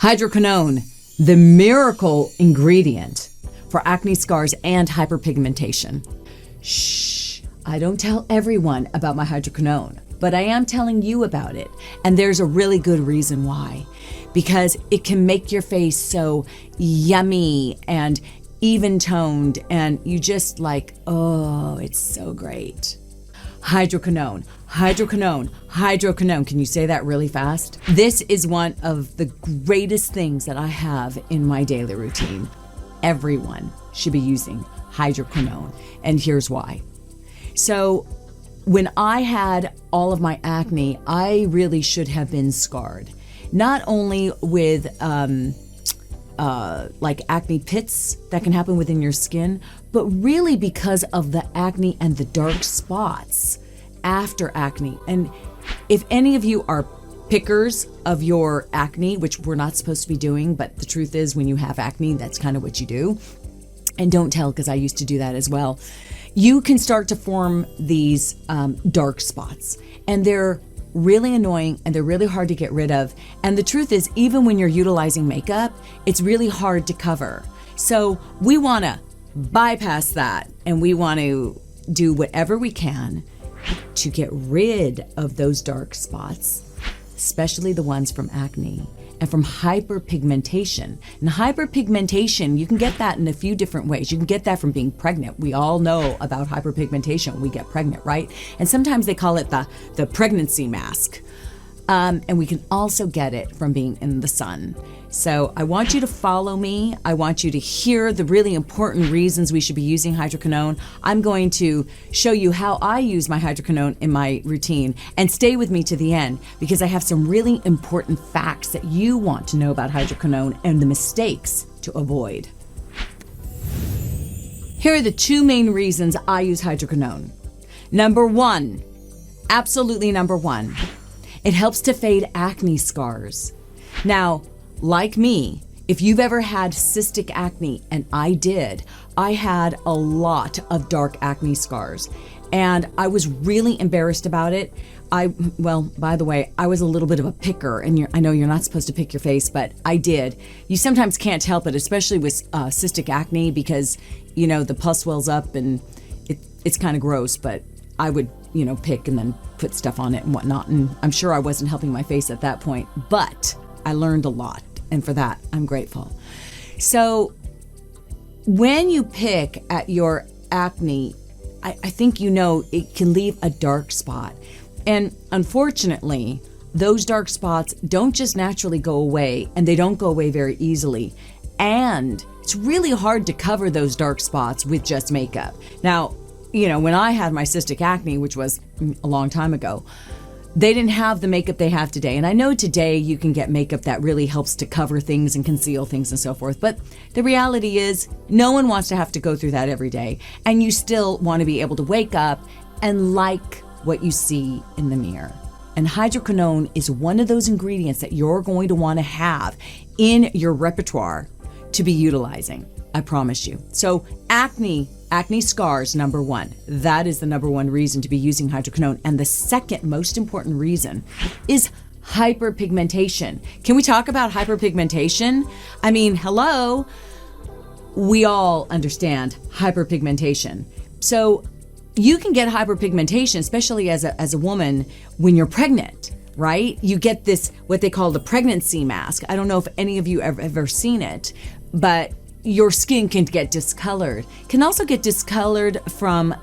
Hydroquinone, the miracle ingredient for acne scars and hyperpigmentation. Shh, I don't tell everyone about my hydroquinone, but I am telling you about it. And there's a really good reason why. Because it can make your face so yummy and even-toned, and you just like, oh, it's so great. Hydroquinone, hydroquinone, hydroquinone. Can you say that really fast? This is one of the greatest things that I have in my daily routine. Everyone should be using hydroquinone, and here's why. So when I had all of my acne, I really should have been scarred. Not only with like acne pits that can happen within your skin, but really because of the acne and the dark spots after acne. And if any of you are pickers of your acne, which we're not supposed to be doing, but the truth is when you have acne, that's kind of what you do. And don't tell, because I used to do that as well. You can start to form these dark spots, and they're really annoying and they're really hard to get rid of. And the truth is, even when you're utilizing makeup, it's really hard to cover. So we want to bypass that, and we want to do whatever we can to get rid of those dark spots, especially the ones from acne and from hyperpigmentation. And hyperpigmentation, you can get that in a few different ways. You can get that from being pregnant. We all know about hyperpigmentation when we get pregnant, right? And sometimes they call it the pregnancy mask. And we can also get it from being in the sun. So I want you to follow me. I want you to hear the really important reasons we should be using hydroquinone. I'm going to show you how I use my hydroquinone in my routine, and stay with me to the end because I have some really important facts that you want to know about hydroquinone and the mistakes to avoid. Here are the two main reasons I use hydroquinone. Number one, absolutely number one, it helps to fade acne scars. Now, like me, if you've ever had cystic acne, and I did, I had a lot of dark acne scars, and I was really embarrassed about it. Well, by the way, I was a little bit of a picker, and I know you're not supposed to pick your face, but I did. You sometimes can't help it, especially with cystic acne, because, you know, the pus swells up, and it's kind of gross, but I would, pick and then put stuff on it and whatnot, and I'm sure I wasn't helping my face at that point, but I learned a lot. And for that, I'm grateful. So when you pick at your acne, I think it can leave a dark spot. And unfortunately, those dark spots don't just naturally go away, and they don't go away very easily. And it's really hard to cover those dark spots with just makeup. Now, when I had my cystic acne, which was a long time ago, they didn't have the makeup they have today. And I know today you can get makeup that really helps to cover things and conceal things and so forth. But the reality is no one wants to have to go through that every day. And you still want to be able to wake up and like what you see in the mirror. And hydroquinone is one of those ingredients that you're going to want to have in your repertoire to be utilizing. I promise you. So acne scars, number one. That is the number one reason to be using hydroquinone. And the second most important reason is hyperpigmentation. Can we talk about hyperpigmentation? I mean, hello. We all understand hyperpigmentation. So you can get hyperpigmentation, especially as a woman, when you're pregnant, right? You get this, what they call the pregnancy mask. I don't know if any of you have ever seen it, but your skin can get discolored. Can also get discolored from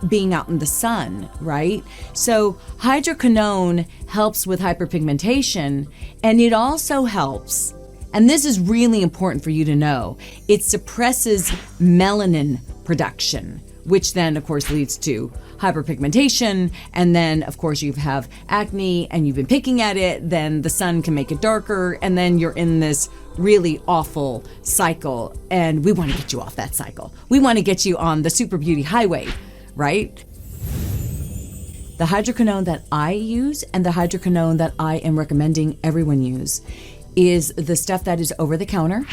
being out in the sun, right? So hydroquinone helps with hyperpigmentation, and it also helps, and this is really important for you to know, it suppresses melanin production, which then of course leads to hyperpigmentation. And then of course you have acne and you've been picking at it, then the sun can make it darker, and then you're in this really awful cycle, and we want to get you off that cycle. We want to get you on the super beauty highway, right? The hydroquinone that I use and the hydroquinone that I am recommending everyone use is the stuff that is over the counter,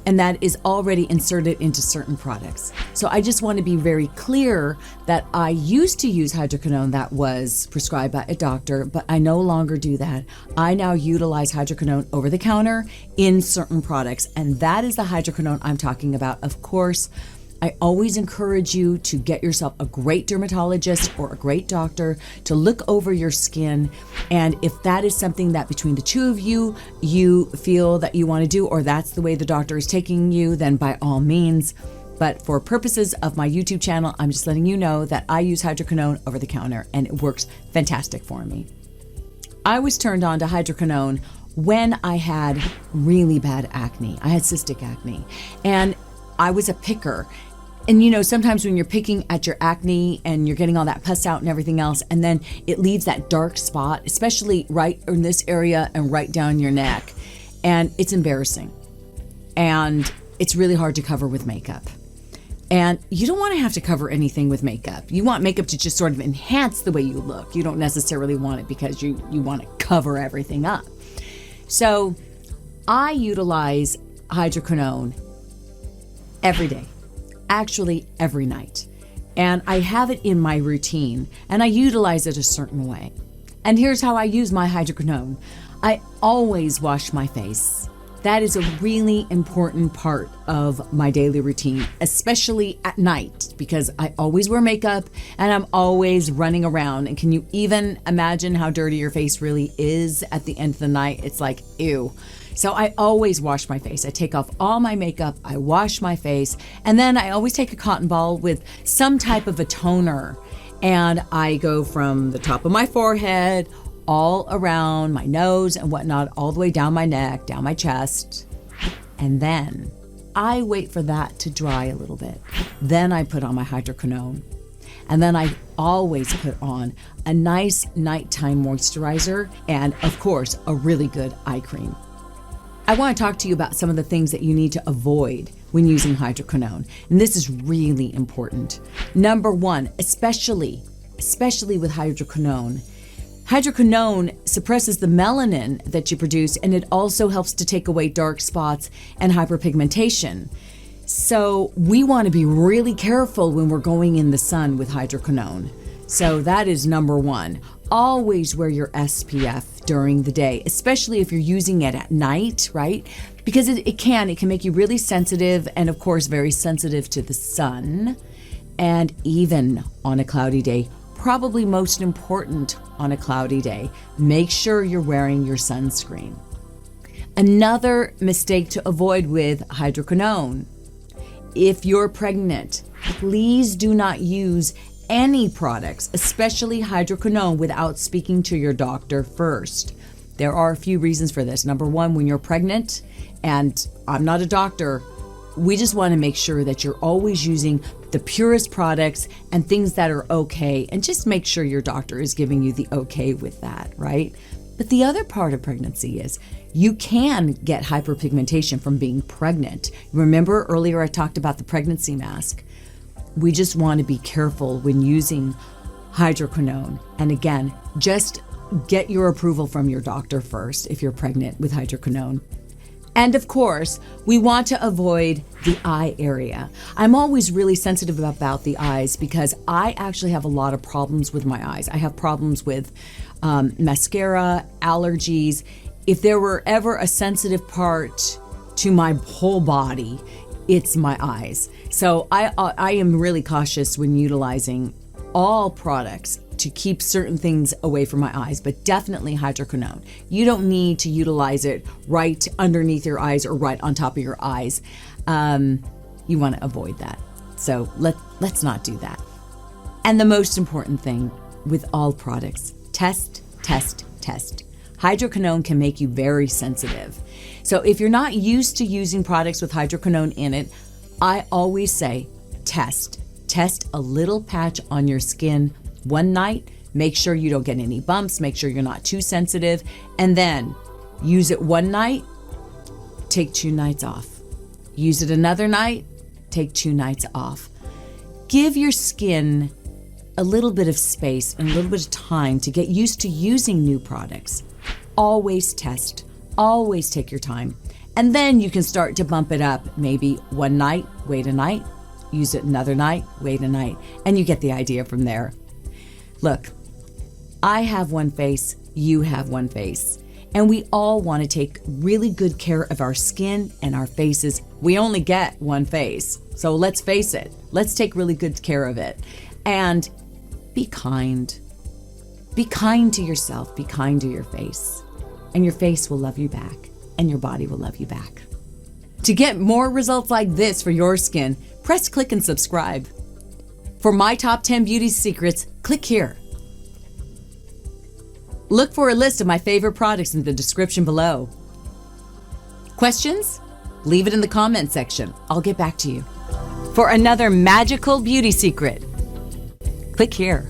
and that is already inserted into certain products. So I just want to be very clear that I used to use hydroquinone that was prescribed by a doctor, but I no longer do that. I now utilize hydroquinone over the counter in certain products, and that is the hydroquinone I'm talking about. Of course, I always encourage you to get yourself a great dermatologist or a great doctor to look over your skin. And if that is something that between the two of you, you feel that you want to do, or that's the way the doctor is taking you, then by all means. But for purposes of my YouTube channel, I'm just letting you know that I use hydroquinone over the counter and it works fantastic for me. I was turned on to hydroquinone when I had really bad acne. I had cystic acne, and I was a picker. And you know, sometimes when you're picking at your acne and you're getting all that pus out and everything else, and then it leaves that dark spot, especially right in this area and right down your neck. And it's embarrassing. And it's really hard to cover with makeup. And you don't want to have to cover anything with makeup. You want makeup to just sort of enhance the way you look. You don't necessarily want it because you want to cover everything up. So I utilize hydroquinone every day. Actually, every night. And I have it in my routine, and I utilize it a certain way. And here's how I use my hydroquinone. I always wash my face. That is a really important part of my daily routine, especially at night, because I always wear makeup and I'm always running around. And can you even imagine how dirty your face really is at the end of the night? It's like, ew. So I always wash my face. I take off all my makeup, I wash my face, and then I always take a cotton ball with some type of a toner, and I go from the top of my forehead, all around my nose and whatnot, all the way down my neck, down my chest, and then I wait for that to dry a little bit. Then I put on my hydroquinone. And then I always put on a nice nighttime moisturizer and, of course, a really good eye cream. I want to talk to you about some of the things that you need to avoid when using hydroquinone. And this is really important. Number one, especially with hydroquinone, hydroquinone suppresses the melanin that you produce, and it also helps to take away dark spots and hyperpigmentation. So we want to be really careful when we're going in the sun with hydroquinone. So that is number one. Always wear your SPF during the day, especially if you're using it at night, right? Because it can make you really sensitive, and of course very sensitive to the sun. And even on a cloudy day, probably most important on a cloudy day, make sure you're wearing your sunscreen. Another mistake to avoid with hydroquinone: if you're pregnant, please do not use any products, especially hydroquinone, without speaking to your doctor first. There are a few reasons for this. Number one, when you're pregnant, and I'm not a doctor, we just want to make sure that you're always using the purest products and things that are okay, and just make sure your doctor is giving you the okay with that, right? But the other part of pregnancy is you can get hyperpigmentation from being pregnant. Remember earlier I talked about the pregnancy mask. We just want to be careful when using hydroquinone. And again, just get your approval from your doctor first if you're pregnant with hydroquinone. And of course, we want to avoid the eye area. I'm always really sensitive about the eyes because I actually have a lot of problems with my eyes. I have problems with mascara, allergies. If there were ever a sensitive part to my whole body, it's my eyes. So I am really cautious when utilizing all products to keep certain things away from my eyes, but definitely hydroquinone. You don't need to utilize it right underneath your eyes or right on top of your eyes. You want to avoid that. So let's not do that. And the most important thing with all products, test. Hydroquinone can make you very sensitive. So if you're not used to using products with hydroquinone in it, I always say test. Test a little patch on your skin one night. Make sure you don't get any bumps. Make sure you're not too sensitive. And then use it one night, take 2 nights off. Use it another night, take 2 nights off. Give your skin a little bit of space and a little bit of time to get used to using new products. Always test. Always take your time. And then you can start to bump it up. Maybe one night, wait a night, use it another night, wait a night, and you get the idea from there. Look, I have one face, you have one face, and we all want to take really good care of our skin and our faces. We only get one face, so let's face it. Let's take really good care of it. And be kind. Be kind to yourself, be kind to your face, and your face will love you back, and your body will love you back. To get more results like this for your skin, press click and subscribe. For my top 10 beauty secrets, click here. Look for a list of my favorite products in the description below. Questions? Leave it in the comment section. I'll get back to you. For another magical beauty secret, click here.